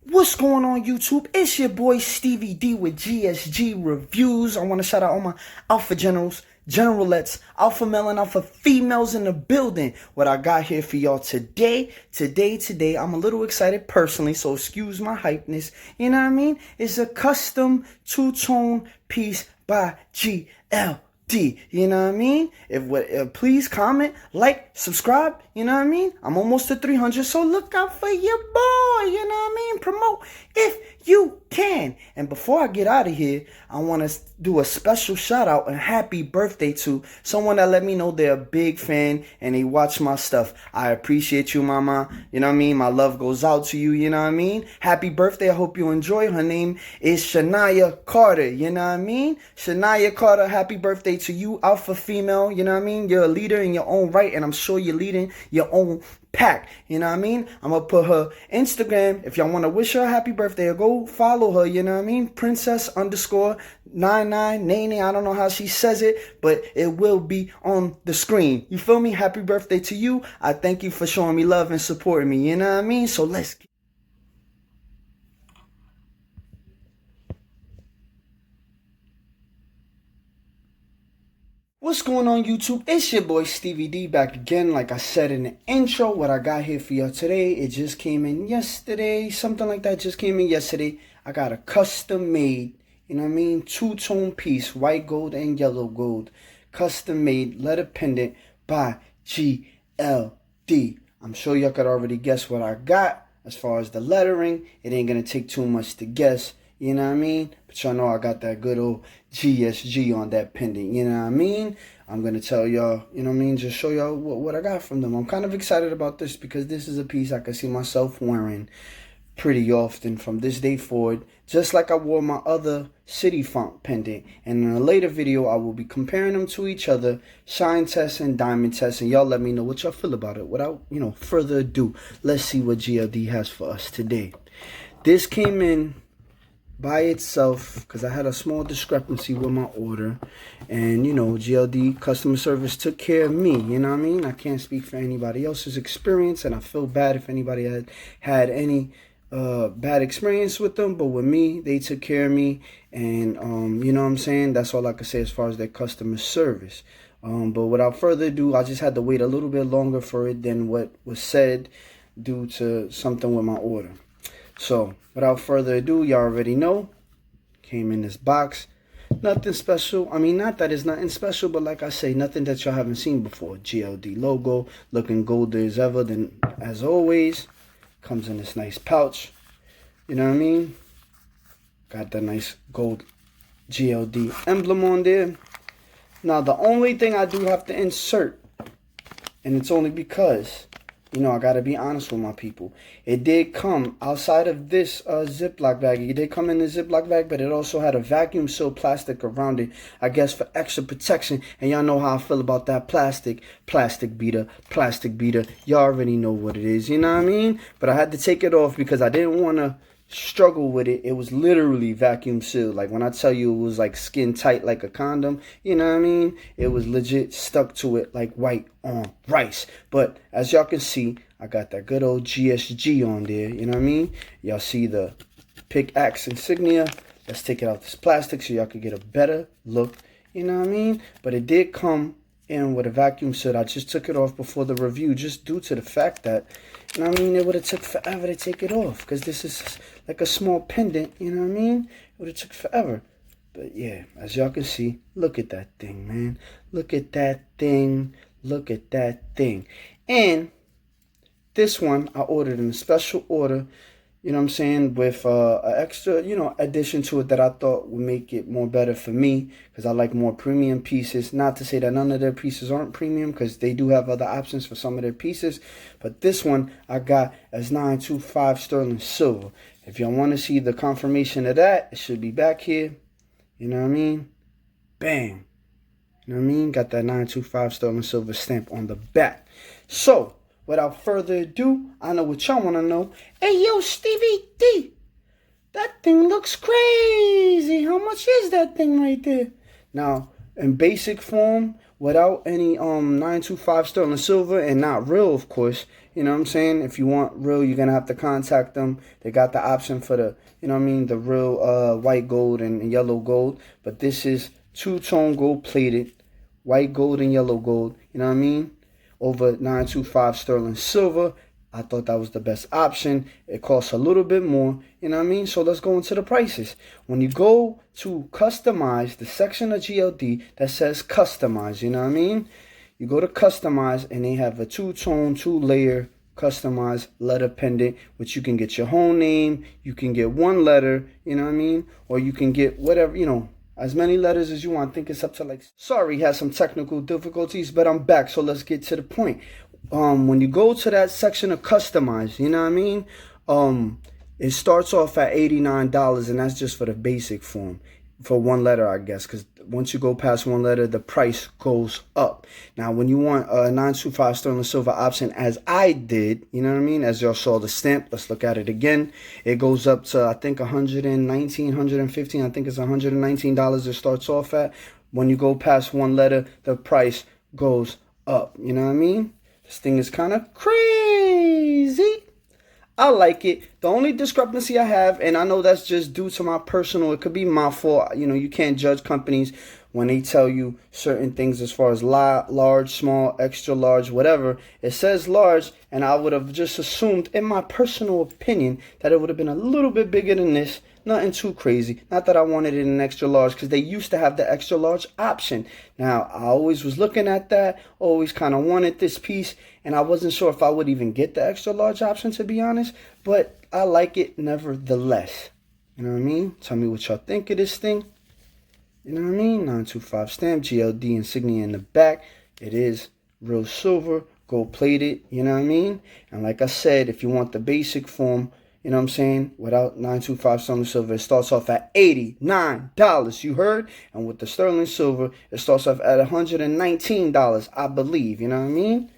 What's going on YouTube? It's your boy Stevie D with GSG Reviews. I want to shout out all my Alpha Generals, Generalettes, Alpha Male and Alpha Females in the building. What I got here for y'all today, I'm a little excited personally, so excuse my hypeness. You know what I mean? It's a custom two-tone piece by GLD. You know what I mean? Please comment, like, subscribe. You know what I mean? I'm almost to 300, so look out for your boy. You know what I mean? Promote if you can. And before I get out of here, I want to do a special shout out and happy birthday to someone that let me know they're a big fan and they watch my stuff. I appreciate you, mama. You know what I mean? My love goes out to you. You know what I mean? Happy birthday. I hope you enjoy. Her name is Shania Carter. You know what I mean? Shania Carter, happy birthday to you, alpha female. You know what I mean? You're a leader in your own right, and I'm sure you're leading your own pack. You know what I mean? I'm gonna put her Instagram. If y'all want to wish her a happy birthday, go follow her. You know what I mean? Princess_9999. I don't know how she says it, but it will be on the screen. You feel me? Happy birthday to you. I thank you for showing me love and supporting me. You know what I mean? So let's get What's going on YouTube? It's your boy Stevie D back again. Like I said in the intro, what I got here for y'all today, it just came in yesterday. Something like that just came in yesterday. I got a custom made, you know what I mean, two-tone piece, white gold and yellow gold. Custom made letter pendant by GLD. I'm sure y'all could already guess what I got as far as the lettering. It ain't gonna take too much to guess. You know what I mean? But y'all know I got that good old GSG on that pendant. You know what I mean? I'm going to tell y'all, you know what I mean? Just show y'all what I got from them. I'm kind of excited about this because this is a piece I can see myself wearing pretty often from this day forward. Just like I wore my other city font pendant. And in a later video, I will be comparing them to each other. Shine test and diamond test. And y'all let me know what y'all feel about it. Without, further ado, let's see what GLD has for us today. This came in by itself because I had a small discrepancy with my order, and GLD customer service took care of me. You know what I mean? I can't speak for anybody else's experience, and I feel bad if anybody had any bad experience with them, but with me, they took care of me, and you know what I'm saying? That's all I can say as far as their customer service. But without further ado, I just had to wait a little bit longer for it than what was said due to something with my order. So, without further ado, y'all already know, came in this box. Nothing special. I mean, not that it's nothing special, but like I say, nothing that y'all haven't seen before. GLD logo, looking golder as ever. Then, as always, comes in this nice pouch. You know what I mean? Got that nice gold GLD emblem on there. Now, the only thing I do have to insert, and it's only because I gotta be honest with my people. It did come outside of this Ziploc bag. It did come in the Ziploc bag, but it also had a vacuum seal plastic around it, I guess for extra protection. And y'all know how I feel about that plastic beater. Y'all already know what it is, you know what I mean? But I had to take it off because I didn't want to struggle with it. It was literally vacuum sealed. Like when I tell you it was like skin tight like a condom, you know what I mean? It was legit stuck to it like white on rice. But as y'all can see, I got that good old GSG on there, you know what I mean? Y'all see the pickaxe insignia. Let's take it out this plastic so y'all can get a better look, you know what I mean? But it did come in with a vacuum seal. I just took it off before the review just due to the fact that, you know what I mean, it would have took forever to take it off because this is like a small pendant, you know what I mean? It would have took forever. But yeah, as y'all can see, look at that thing, man. Look at that thing. Look at that thing. And this one, I ordered in a special order, you know what I'm saying, with an extra, addition to it that I thought would make it more better for me because I like more premium pieces. Not to say that none of their pieces aren't premium because they do have other options for some of their pieces. But this one I got as 925 sterling silver. If y'all want to see the confirmation of that, it should be back here. You know what I mean? Bang. You know what I mean? Got that 925 sterling silver stamp on the back. So, without further ado, I know what y'all want to know. Hey, yo, Stevie D, that thing looks crazy. How much is that thing right there? Now, in basic form, without any 925 sterling silver, and not real, of course. You know what I'm saying? If you want real, you're gonna have to contact them. They got the option for the, you know what I mean, the real white gold and yellow gold. But this is two-tone gold plated, white gold and yellow gold. You know what I mean? Over 925 sterling silver. I thought that was the best option. It costs a little bit more, you know what I mean? So let's go into the prices. When you go to customize, the section of GLD that says customize, you know what I mean? You go to customize and they have a two-tone, two-layer customized letter pendant, which you can get your whole name, you can get one letter, you know what I mean? Or you can get whatever, you know, as many letters as you want. I think it's up to like, sorry, had some technical difficulties, but I'm back, so let's get to the point. When you go to that section of customize, you know what I mean? It starts off at $89, and that's just for the basic form. For one letter, I guess, because once you go past one letter, the price goes up. Now, when you want a 925 sterling silver option, as I did, you know what I mean? As y'all saw the stamp, let's look at it again. It goes up to, I think, $119, $115. I think it's $119 it starts off at. When you go past one letter, the price goes up. You know what I mean? This thing is kind of crazy. I like it. The only discrepancy I have, and I know that's just due to my personal, it could be my fault. You know, you can't judge companies when they tell you certain things as far as large, small, extra large, whatever. It says large, and I would have just assumed, in my personal opinion, that it would have been a little bit bigger than this. Nothing too crazy. Not that I wanted it in extra large, because they used to have the extra large option. Now, I always was looking at that, always kind of wanted this piece, and I wasn't sure if I would even get the extra large option, to be honest, but I like it nevertheless. You know what I mean? Tell me what y'all think of this thing. You know what I mean? 925 stamp, GLD insignia in the back. It is real silver, gold plated, you know what I mean? And like I said, if you want the basic form, you know what I'm saying, without 925 sterling silver, it starts off at $89, you heard? And with the sterling silver, it starts off at $119, I believe, you know what I mean?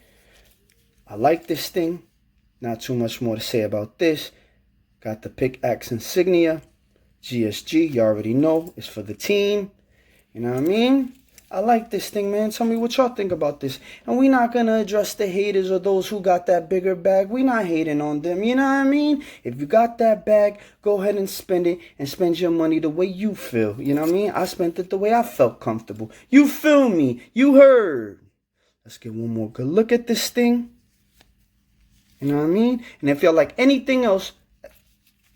I like this thing. Not too much more to say about this. Got the pickaxe insignia. GSG, you already know, it's for the team. You know what I mean? I like this thing, man. Tell me what y'all think about this. And we're not going to address the haters or those who got that bigger bag. We're not hating on them. You know what I mean? If you got that bag, go ahead and spend it, and spend your money the way you feel. You know what I mean? I spent it the way I felt comfortable. You feel me? You heard. Let's get one more good look at this thing. You know what I mean? And if y'all like anything else,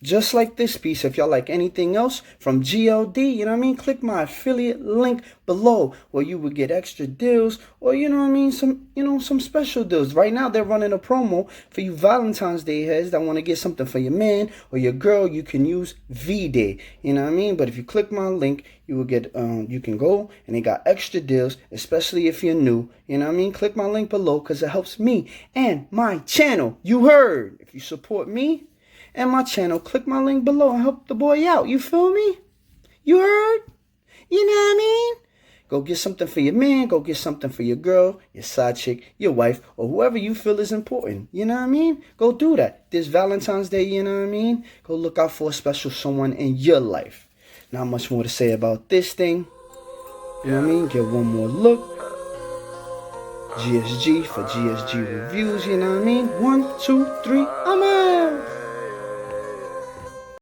just like this piece, if y'all like anything else from GLD, you know what I mean, click my affiliate link below, where you would get extra deals, or you know what I mean, some special deals. Right now they're running a promo for you Valentine's Day heads that want to get something for your man or your girl. You can use V-Day, you know what I mean? But if you click my link, you will get you can go, and they got extra deals, especially if you're new. You know what I mean? Click my link below, because it helps me and my channel. You heard? If you support me and my channel, click my link below and help the boy out. You feel me? You heard? You know what I mean? Go get something for your man. Go get something for your girl, your side chick, your wife, or whoever you feel is important. You know what I mean? Go do that. This Valentine's Day, you know what I mean? Go look out for a special someone in your life. Not much more to say about this thing. You know what I mean? Get one more look. GSG for GSG reviews, you know what I mean? 1, 2, 3, I'm out.